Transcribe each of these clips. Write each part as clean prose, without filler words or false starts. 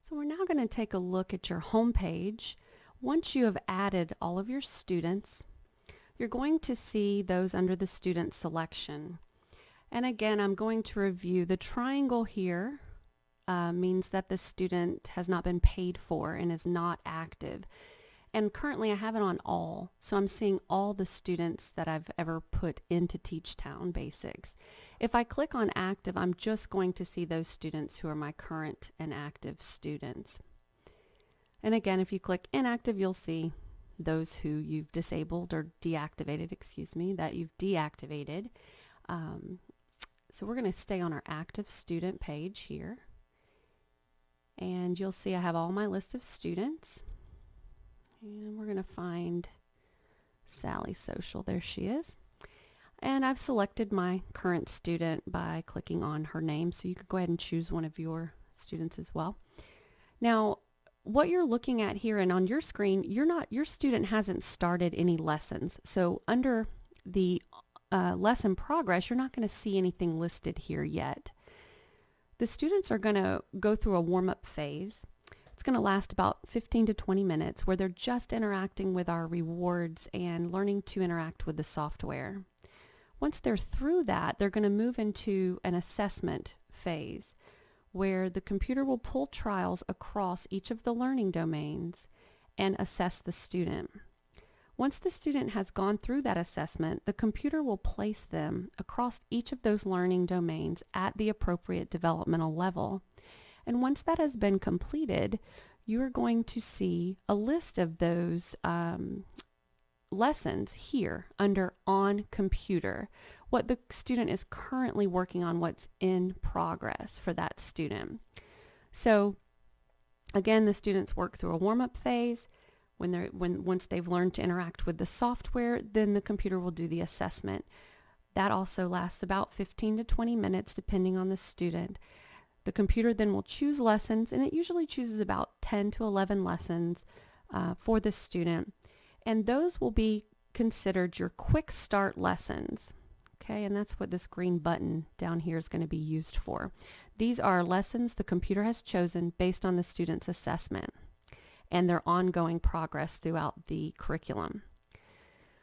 So we're now going to take a look at your home page. Once you have added all of your students, you're going to see those under the student selection. And again, I'm going to review the triangle here means that the student has not been paid for and is not active. And currently I have it on all, so I'm seeing all the students that I've ever put into TeachTown Basics. If I click on active, I'm just going to see those students who are my current and active students. And again, if you click inactive, you'll see those who you've disabled or deactivated, that you've deactivated. So we're going to stay on our active student page here. And you'll see I have all my list of students. And we're going to find Sally Social. There she is. And I've selected my current student by clicking on her name. So you could go ahead and choose one of your students as well. Now, what you're looking at here and on your screen, your student hasn't started any lessons. So under the lesson progress, you're not going to see anything listed here yet. The students are going to go through a warm-up phase. It's going to last about 15 to 20 minutes where they're just interacting with our rewards and learning to interact with the software. Once they're through that, they're going to move into an assessment phase where the computer will pull trials across each of the learning domains and assess the student. Once the student has gone through that assessment, the computer will place them across each of those learning domains at the appropriate developmental level. And once that has been completed, you are going to see a list of those lessons here under On Computer, what the student is currently working on, what's in progress for that student. So again, the students work through a warm-up phase. Once they've learned to interact with the software, then the computer will do the assessment. That also lasts about 15 to 20 minutes depending on the student. The computer then will choose lessons, and it usually chooses about 10 to 11 lessons for the student. And those will be considered your quick start lessons. Okay, and that's what this green button down here is going to be used for. These are lessons the computer has chosen based on the student's assessment and their ongoing progress throughout the curriculum.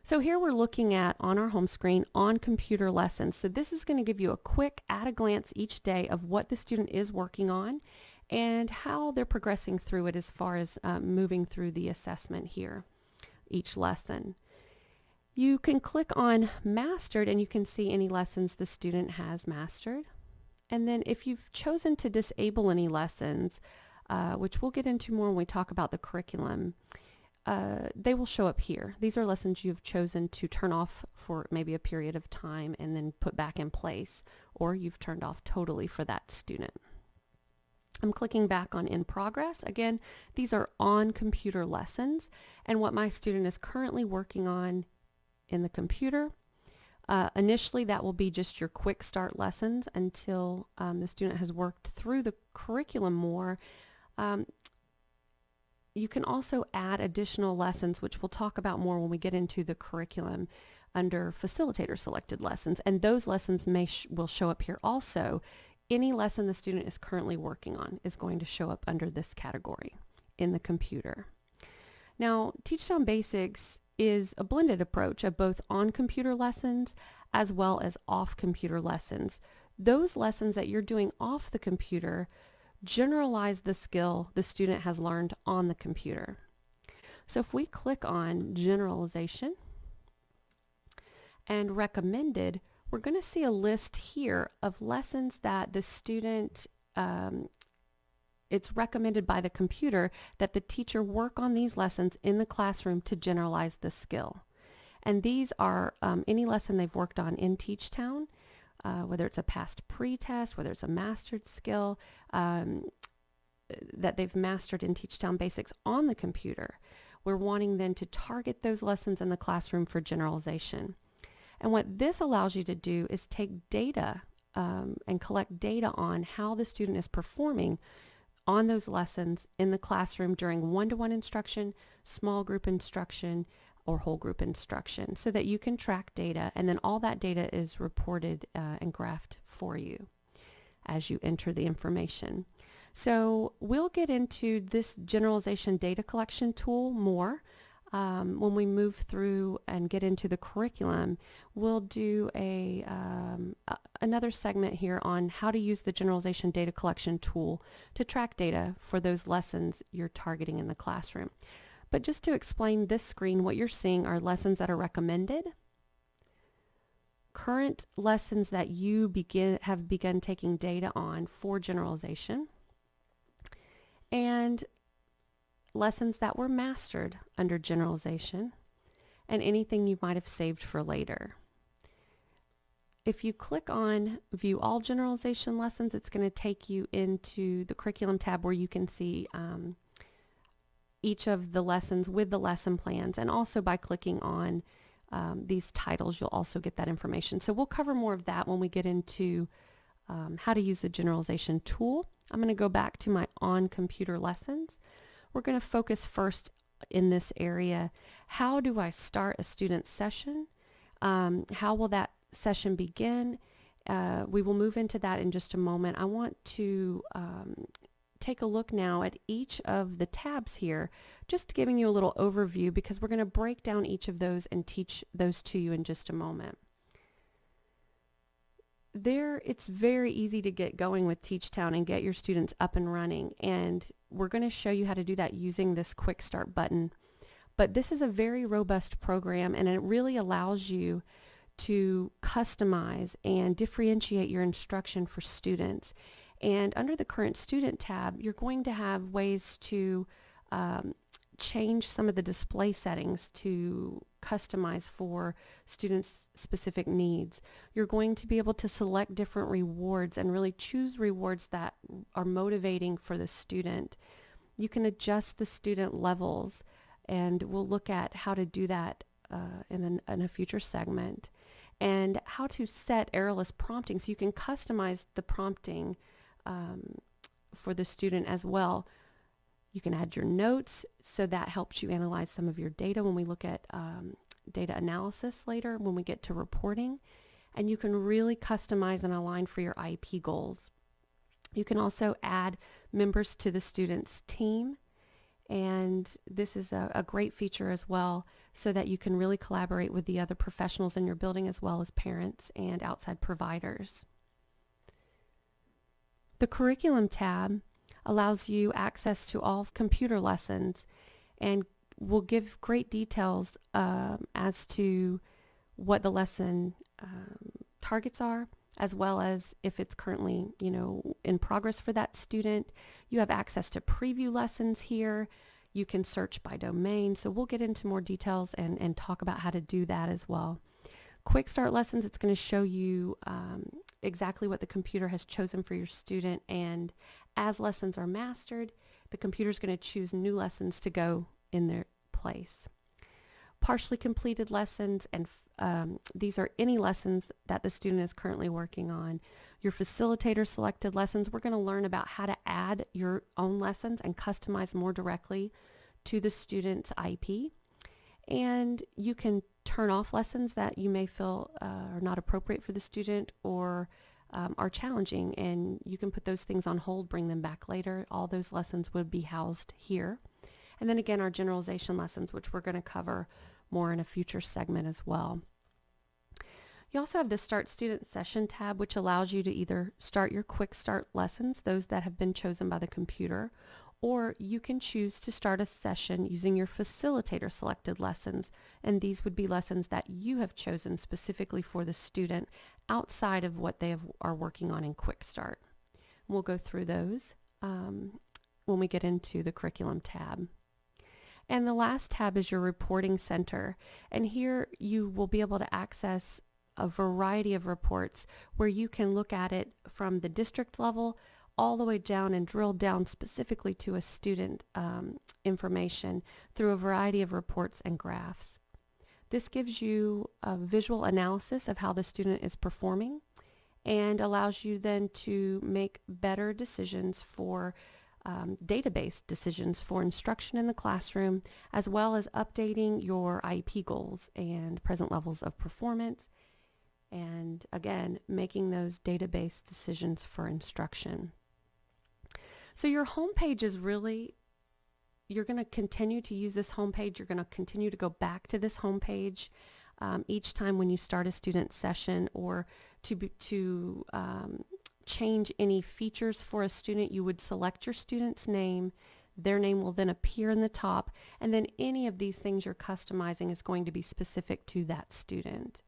So here we're looking at, on our home screen, On Computer lessons. So this is going to give you a quick at-a-glance each day of what the student is working on and how they're progressing through it as far as moving through the assessment here, each lesson. You can click on Mastered and you can see any lessons the student has mastered. And then if you've chosen to disable any lessons, which we'll get into more when we talk about the curriculum, they will show up here. These are lessons you've chosen to turn off for maybe a period of time and then put back in place, or you've turned off totally for that student. I'm clicking back on In Progress. Again, these are On Computer lessons and what my student is currently working on in the computer. Initially, that will be just your quick start lessons until the student has worked through the curriculum more. You can also add additional lessons, which we'll talk about more when we get into the curriculum under facilitator selected lessons, and those lessons will show up here also. Any lesson the student is currently working on is going to show up under this category in the computer. Now, TeachTown Basics is a blended approach of both on-computer lessons as well as off-computer lessons. Those lessons that you're doing off the computer generalize the skill the student has learned on the computer. So if we click on Generalization and Recommended, we're going to see a list here of lessons that the student, it's recommended by the computer that the teacher work on these lessons in the classroom to generalize the skill. And these are any lesson they've worked on in TeachTown, whether it's a past pre-test, whether it's a mastered skill that they've mastered in TeachTown Basics on the computer. We're wanting then to target those lessons in the classroom for generalization. And what this allows you to do is take data and collect data on how the student is performing on those lessons in the classroom during one-to-one instruction, small group instruction, or whole group instruction, so that you can track data, and then all that data is reported and graphed for you as you enter the information. So we'll get into this generalization data collection tool more. When we move through and get into the curriculum, we'll do another segment here on how to use the generalization data collection tool to track data for those lessons you're targeting in the classroom. But just to explain this screen, what you're seeing are lessons that are recommended, current lessons that you have begun taking data on for generalization, and lessons that were mastered under generalization, and anything you might have saved for later. If you click on View All Generalization Lessons, it's going to take you into the Curriculum tab where you can see each of the lessons with the lesson plans, and also by clicking on these titles, you'll also get that information. So we'll cover more of that when we get into how to use the generalization tool. I'm going to go back to my on-computer lessons. We're going to focus first in this area. How do I start a student session? How will that session begin? We will move into that in just a moment. I want to take a look now at each of the tabs here, just giving you a little overview, because we're going to break down each of those and teach those to you in just a moment. It's very easy to get going with TeachTown and get your students up and running, and we're going to show you how to do that using this Quick Start button. But this is a very robust program, and it really allows you to customize and differentiate your instruction for students. And under the Current Student tab, you're going to have ways to change some of the display settings to customize for students' specific needs. You're going to be able to select different rewards and really choose rewards that are motivating for the student. You can adjust the student levels, and we'll look at how to do that in a future segment, and how to set errorless prompting, so you can customize the prompting for the student as well. You can add your notes, so that helps you analyze some of your data when we look at data analysis later when we get to reporting. And you can really customize and align for your IEP goals. You can also add members to the student's team, and this is a great feature as well, so that you can really collaborate with the other professionals in your building as well as parents and outside providers. The Curriculum tab allows you access to all computer lessons and will give great details as to what the lesson targets are, as well as if it's currently, in progress for that student. You have access to preview lessons here. You can search by domain. So we'll get into more details and talk about how to do that as well. Quick Start Lessons, it's going to show you exactly what the computer has chosen for your student, and as lessons are mastered, the computer is going to choose new lessons to go in their place. Partially completed lessons, and these are any lessons that the student is currently working on. Your facilitator selected lessons, we're going to learn about how to add your own lessons and customize more directly to the student's IEP. And you can turn off lessons that you may feel are not appropriate for the student or are challenging, and you can put those things on hold, bring them back later. All those lessons would be housed here. And then again, our generalization lessons, which we're going to cover more in a future segment as well. You also have the Start Student Session tab, which allows you to either start your Quick Start lessons, those that have been chosen by the computer, or you can choose to start a session using your facilitator selected lessons, and these would be lessons that you have chosen specifically for the student outside of what they are working on in Quick Start. We'll go through those when we get into the Curriculum tab. And the last tab is your Reporting Center, and here you will be able to access a variety of reports where you can look at it from the district level all the way down and drill down specifically to a student information through a variety of reports and graphs. This gives you a visual analysis of how the student is performing and allows you then to make better decisions for database decisions for instruction in the classroom, as well as updating your IEP goals and present levels of performance, and again, making those database decisions for instruction. So your home page is really, you're going to continue to use this home page. You're going to continue to go back to this home page each time when you start a student session, or to change any features for a student. You would select your student's name. Their name will then appear in the top, and then any of these things you're customizing is going to be specific to that student.